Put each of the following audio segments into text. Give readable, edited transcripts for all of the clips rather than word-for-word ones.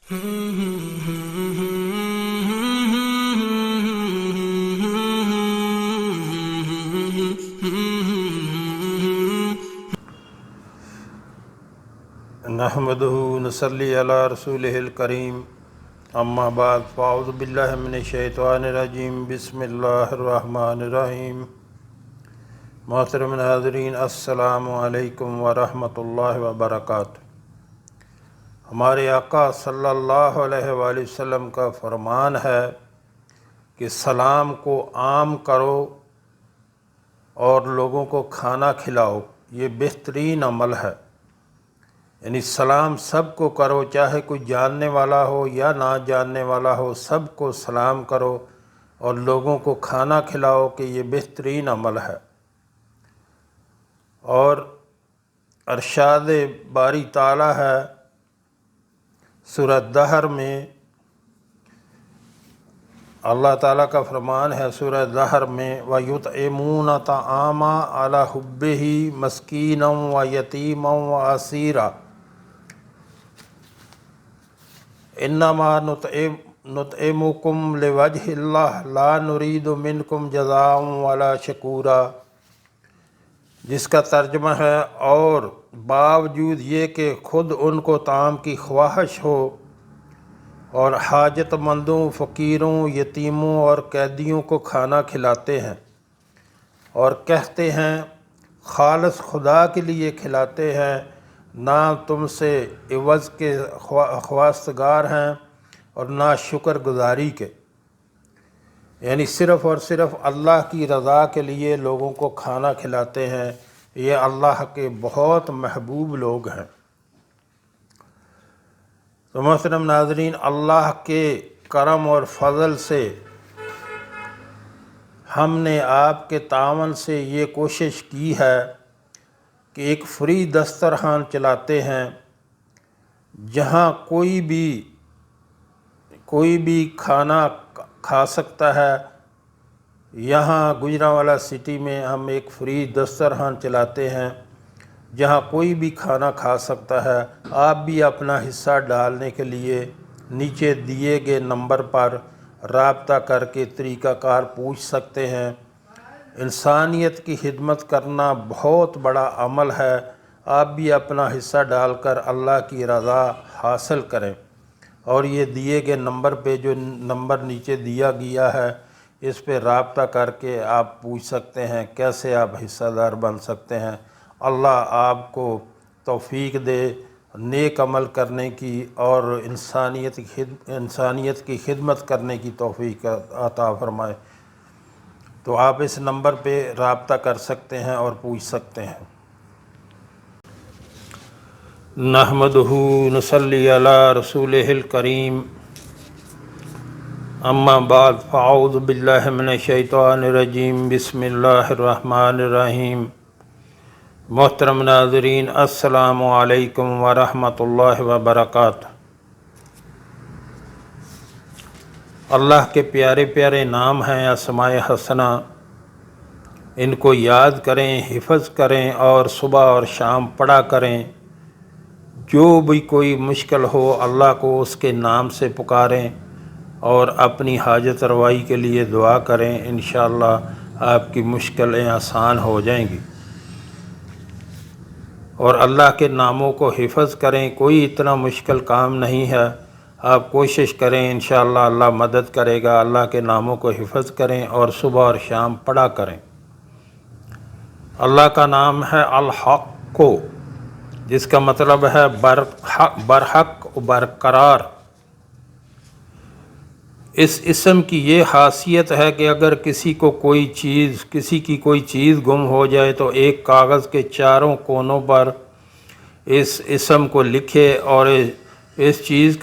نحمدہ نصلی علی رسولہ الکریم، اما بعد فاعوذ باللہ من الشیطان الرجیم، بسم اللہ الرحمن الرحیم۔ محترم ناظرین، السلام علیکم ورحمۃ اللہ وبرکاتہ۔ ہمارے آقا صلی اللہ علیہ وآلہ وسلم کا فرمان ہے کہ سلام کو عام کرو اور لوگوں کو کھانا کھلاؤ، یہ بہترین عمل ہے۔ یعنی سلام سب کو کرو، چاہے کوئی جاننے والا ہو یا نہ جاننے والا ہو، سب کو سلام کرو اور لوگوں کو کھانا کھلاؤ، کہ یہ بہترین عمل ہے۔ اور ارشاد باری تعالیٰ ہے سورہ دہر میں، اللہ تعالیٰ کا فرمان ہے سورہ دہر میں، وَيُطْعِمُونَ الطَّعَامَ عَلَىٰ حُبِّهِ مِسْكِينًا وَيَتِيمًا وَأَسِيرًا انما نطعمکم لوجہ اللہ لا نرید منکم جزاء ولا شکورا، جس کا ترجمہ ہے، اور باوجود یہ کہ خود ان کو طعام کی خواہش ہو اور حاجت مندوں، فقیروں، یتیموں اور قیدیوں کو کھانا کھلاتے ہیں اور کہتے ہیں خالص خدا کے لیے کھلاتے ہیں، نہ تم سے عوض کے خواستگار ہیں اور نہ شکر گزاری کے، یعنی صرف اور صرف اللہ کی رضا کے لیے لوگوں کو کھانا کھلاتے ہیں۔ یہ اللہ کے بہت محبوب لوگ ہیں۔ تو محترم ناظرین، اللہ کے کرم اور فضل سے ہم نے آپ کے تعاون سے یہ کوشش کی ہے کہ ایک فری دسترخوان چلاتے ہیں، جہاں کوئی بھی کھانا کھا سکتا ہے۔ یہاں گوجرانوالا سٹی میں ہم ایک فری دسترخوان چلاتے ہیں جہاں کوئی بھی کھانا کھا سکتا ہے۔ آپ بھی اپنا حصہ ڈالنے کے لیے نیچے دیے گئے نمبر پر رابطہ کر کے طریقہ کار پوچھ سکتے ہیں۔ انسانیت کی خدمت کرنا بہت بڑا عمل ہے۔ آپ بھی اپنا حصہ ڈال کر اللہ کی رضا حاصل کریں، اور یہ دیے گئے نمبر پہ، جو نمبر نیچے دیا گیا ہے، اس پہ رابطہ کر کے آپ پوچھ سکتے ہیں کیسے آپ حصہ دار بن سکتے ہیں۔ اللہ آپ کو توفیق دے نیک عمل کرنے کی اور انسانیت کی خدمت کرنے کی توفیق عطا فرمائے۔ تو آپ اس نمبر پہ رابطہ کر سکتے ہیں اور پوچھ سکتے ہیں۔ نحمدہ نصلی علی رسولہ الکریم، اما بعد فاعوذ باللہ من الشیطان الرجیم، بسم اللہ الرحمن الرحیم۔ محترم ناظرین، السلام علیکم ورحمۃ اللہ وبرکاتہ۔ اللہ کے پیارے پیارے نام ہیں اسماء حسنہ، ان کو یاد کریں، حفظ کریں اور صبح اور شام پڑھا کریں۔ جو بھی کوئی مشکل ہو، اللہ کو اس کے نام سے پکاریں اور اپنی حاجت روائی کے لیے دعا کریں، انشاءاللہ آپ کی مشکلیں آسان ہو جائیں گی۔ اور اللہ کے ناموں کو حفظ کریں، کوئی اتنا مشکل کام نہیں ہے، آپ کوشش کریں، انشاءاللہ اللہ مدد کرے گا۔ اللہ کے ناموں کو حفظ کریں اور صبح اور شام پڑھا کریں۔ اللہ کا نام ہے الحق، جس کا مطلب ہے برحق و برقرار۔ اس اسم کی یہ خاصیت ہے کہ اگر کسی کی کوئی چیز گم ہو جائے تو ایک کاغذ کے چاروں کونوں پر اس اسم کو لکھے اور اس چیز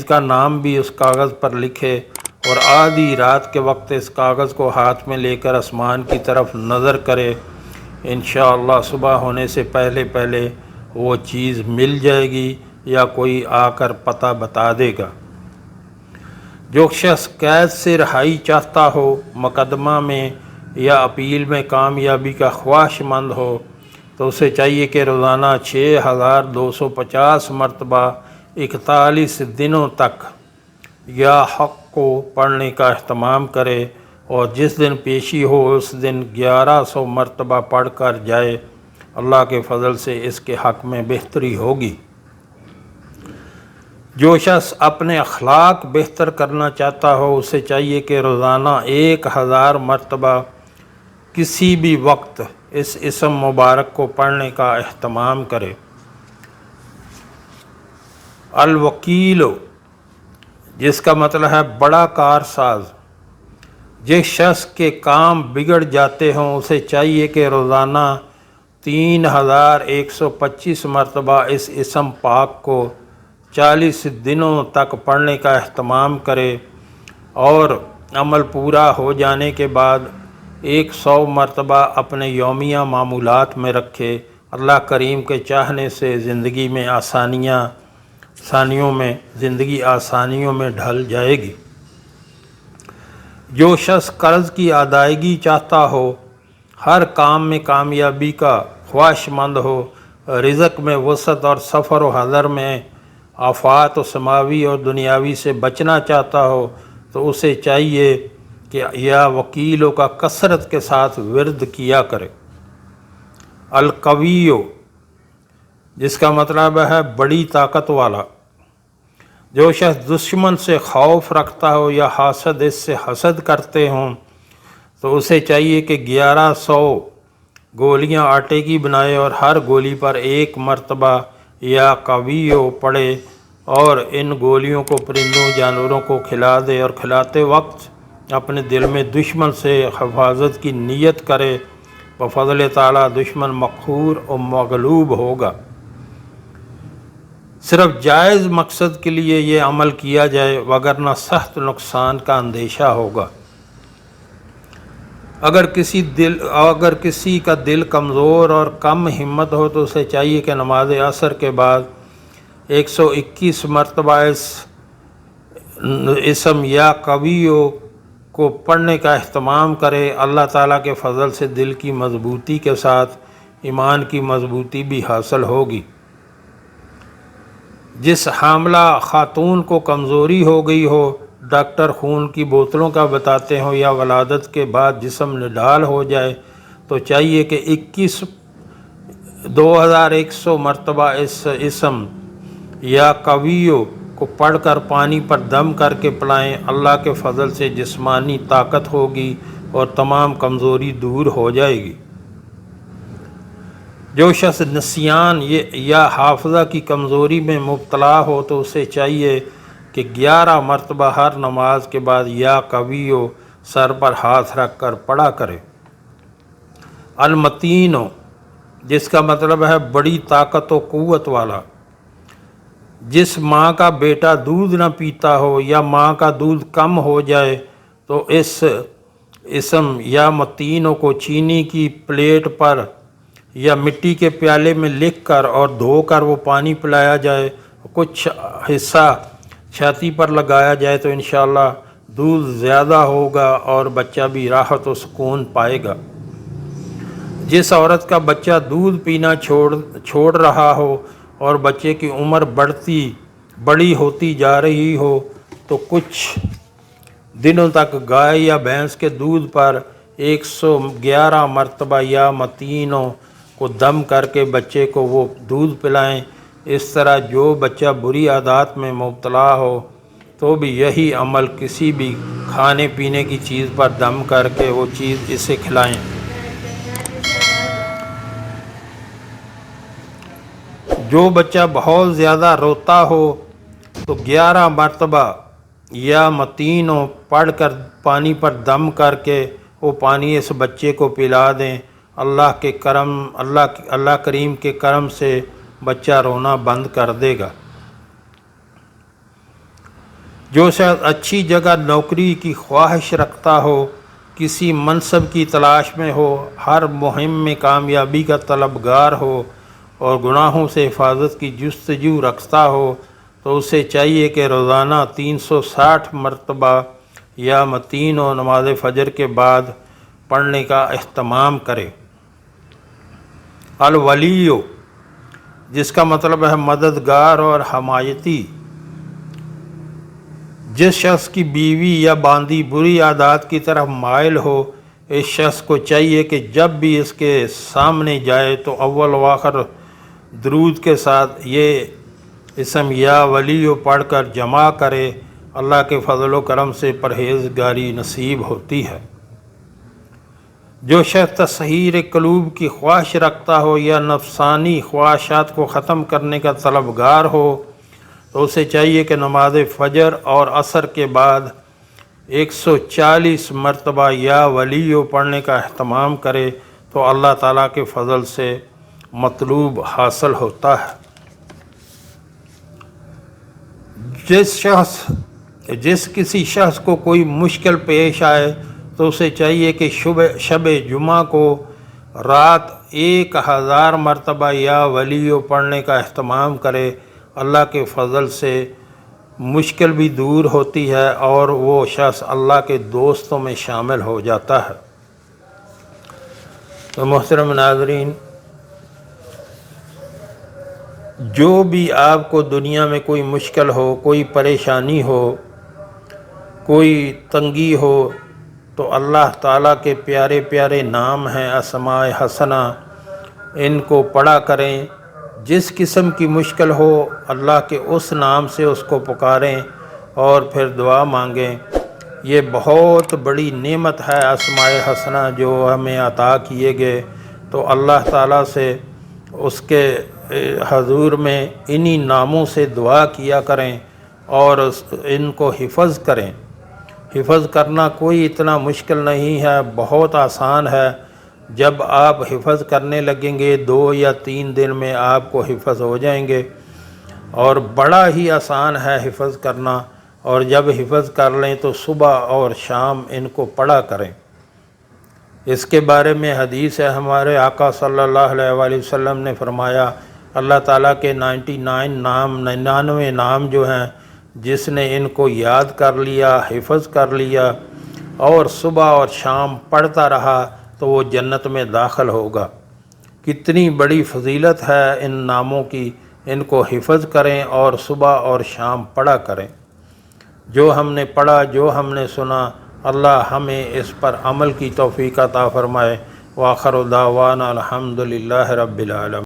کا نام بھی اس کاغذ پر لکھے، اور آدھی رات کے وقت اس کاغذ کو ہاتھ میں لے کر آسمان کی طرف نظر کرے، انشاءاللہ صبح ہونے سے پہلے وہ چیز مل جائے گی یا کوئی آ کر پتہ بتا دے گا۔ جو شخص قید سے رہائی چاہتا ہو، مقدمہ میں یا اپیل میں کامیابی کا خواہش مند ہو، تو اسے چاہیے کہ روزانہ 6250 مرتبہ 41 دنوں تک یا حق کو پڑھنے کا اہتمام کرے، اور جس دن پیشی ہو اس دن 1100 مرتبہ پڑھ کر جائے، اللہ کے فضل سے اس کے حق میں بہتری ہوگی۔ جو شخص اپنے اخلاق بہتر کرنا چاہتا ہو اسے چاہیے کہ روزانہ 1000 مرتبہ کسی بھی وقت اس اسم مبارک کو پڑھنے کا اہتمام کرے۔ الوکیل، جس کا مطلب ہے بڑا کارساز، جس شخص کے کام بگڑ جاتے ہوں اسے چاہیے کہ روزانہ 3125 مرتبہ اس اسم پاک کو 40 دنوں تک پڑھنے کا اہتمام کرے، اور عمل پورا ہو جانے کے بعد 100 مرتبہ اپنے یومیہ معمولات میں رکھے۔ اللہ کریم کے چاہنے سے زندگی میں آسانیوں میں ڈھل جائے گی۔ جو شخص قرض کی ادائیگی چاہتا ہو، ہر کام میں کامیابی کا خواہش مند ہو، رزق میں وسعت اور سفر و حضر میں آفات و سماوی اور دنیاوی سے بچنا چاہتا ہو، تو اسے چاہیے کہ یا وکیلوں کا کثرت کے ساتھ ورد کیا کرے۔ القویو، جس کا مطلب ہے بڑی طاقت والا، جو شخص دشمن سے خوف رکھتا ہو یا حاسد اس سے حسد کرتے ہوں تو اسے چاہیے کہ 1100 گولیاں آٹے کی بنائے اور ہر گولی پر 1 مرتبہ یا قویو پڑھے، اور ان گولیوں کو پرندوں جانوروں کو کھلا دے، اور کھلاتے وقت اپنے دل میں دشمن سے حفاظت کی نیت کرے۔ بفضل تعالیٰ دشمن مقہور اور مغلوب ہوگا۔ صرف جائز مقصد کے لیے یہ عمل کیا جائے، وگرنہ سخت نقصان کا اندیشہ ہوگا۔ اگر کسی کا دل کمزور اور کم ہمت ہو تو اسے چاہیے کہ نماز عصر کے بعد 121 مرتبہ اس اسم یا قویو کو پڑھنے کا اہتمام کرے۔ اللہ تعالیٰ کے فضل سے دل کی مضبوطی کے ساتھ ایمان کی مضبوطی بھی حاصل ہوگی۔ جس حاملہ خاتون کو کمزوری ہو گئی ہو، ڈاکٹر خون کی بوتلوں کا بتاتے ہوں، یا ولادت کے بعد جسم نڈال ہو جائے، تو چاہیے کہ 2100 مرتبہ اس اسم یا قویو کو پڑھ کر پانی پر دم کر کے پلائیں۔ اللہ کے فضل سے جسمانی طاقت ہوگی اور تمام کمزوری دور ہو جائے گی۔ جو شخص نسیان یا حافظہ کی کمزوری میں مبتلا ہو تو اسے چاہیے کہ 11 مرتبہ ہر نماز کے بعد یا قویو سر پر ہاتھ رکھ کر پڑھا کرے۔ المتینو، جس کا مطلب ہے بڑی طاقت و قوت والا، جس ماں کا بیٹا دودھ نہ پیتا ہو یا ماں کا دودھ کم ہو جائے تو اس اسم یا متینوں کو چینی کی پلیٹ پر یا مٹی کے پیالے میں لکھ کر اور دھو کر وہ پانی پلایا جائے، کچھ حصہ چھاتی پر لگایا جائے تو انشاءاللہ دودھ زیادہ ہوگا اور بچہ بھی راحت و سکون پائے گا۔ جس عورت کا بچہ دودھ پینا چھوڑ رہا ہو اور بچے کی عمر بڑی ہوتی جا رہی ہو تو کچھ دنوں تک گائے یا بھینس کے دودھ پر 111 مرتبہ یا متینوں کو دم کر کے بچے کو وہ دودھ پلائیں۔ اس طرح جو بچہ بری عادات میں مبتلا ہو تو بھی یہی عمل کسی بھی کھانے پینے کی چیز پر دم کر کے وہ چیز اسے کھلائیں۔ جو بچہ بہت زیادہ روتا ہو تو 11 مرتبہ یا متینوں پڑھ کر پانی پر دم کر کے وہ پانی اس بچے کو پلا دیں۔ اللہ کریم کے کرم سے بچہ رونا بند کر دے گا۔ جو شخص اچھی جگہ نوکری کی خواہش رکھتا ہو، کسی منصب کی تلاش میں ہو، ہر مہم میں کامیابی کا طلبگار ہو اور گناہوں سے حفاظت کی جستجو رکھتا ہو تو اسے چاہیے کہ روزانہ 360 مرتبہ یا متین و نماز فجر کے بعد پڑھنے کا اہتمام کرے۔ الولیو، جس کا مطلب ہے مددگار اور حمایتی۔ جس شخص کی بیوی یا باندی بری عادات کی طرف مائل ہو، اس شخص کو چاہیے کہ جب بھی اس کے سامنے جائے تو اول و آخر درود کے ساتھ یہ اسم یا ولیو پڑھ کر جمع کرے۔ اللہ کے فضل و کرم سے پرہیزگاری نصیب ہوتی ہے۔ جو شخص تطہیر قلوب کی خواہش رکھتا ہو یا نفسانی خواہشات کو ختم کرنے کا طلبگار ہو تو اسے چاہیے کہ نماز فجر اور عصر کے بعد 140 مرتبہ یا ولیو پڑھنے کا اہتمام کرے تو اللہ تعالیٰ کے فضل سے مطلوب حاصل ہوتا ہے۔ جس کسی شخص کو کوئی مشکل پیش آئے تو اسے چاہیے کہ شب جمعہ کو رات 1000 مرتبہ یا ولیو پڑھنے کا اہتمام کرے۔ اللہ کے فضل سے مشکل بھی دور ہوتی ہے اور وہ شخص اللہ کے دوستوں میں شامل ہو جاتا ہے۔ تو محترم ناظرین، جو بھی آپ کو دنیا میں کوئی مشکل ہو، کوئی پریشانی ہو، کوئی تنگی ہو، تو اللہ تعالیٰ کے پیارے پیارے نام ہیں اسماء حسنہ، ان کو پڑھا کریں۔ جس قسم کی مشکل ہو اللہ کے اس نام سے اس کو پکاریں اور پھر دعا مانگیں۔ یہ بہت بڑی نعمت ہے اسماء حسنہ جو ہمیں عطا کیے گئے، تو اللہ تعالیٰ سے اس کے حضور میں انہی ناموں سے دعا کیا کریں اور ان کو حفظ کریں۔ حفظ کرنا کوئی اتنا مشکل نہیں ہے، بہت آسان ہے۔ جب آپ حفظ کرنے لگیں گے 2 یا 3 دن میں آپ کو حفظ ہو جائیں گے، اور بڑا ہی آسان ہے حفظ کرنا۔ اور جب حفظ کر لیں تو صبح اور شام ان کو پڑھا کریں۔ اس کے بارے میں حدیث ہے، ہمارے آقا صلی اللہ علیہ وآلہ وسلم نے فرمایا، اللہ تعالیٰ کے 99 نام جو ہیں، جس نے ان کو یاد کر لیا، حفظ کر لیا اور صبح اور شام پڑھتا رہا تو وہ جنت میں داخل ہوگا۔ کتنی بڑی فضیلت ہے ان ناموں کی، ان کو حفظ کریں اور صبح اور شام پڑھا کریں۔ جو ہم نے پڑھا، جو ہم نے سنا، اللہ ہمیں اس پر عمل کی توفیق عطا فرمائے۔ وآخر دعوانا الحمد للہ رب العالمین۔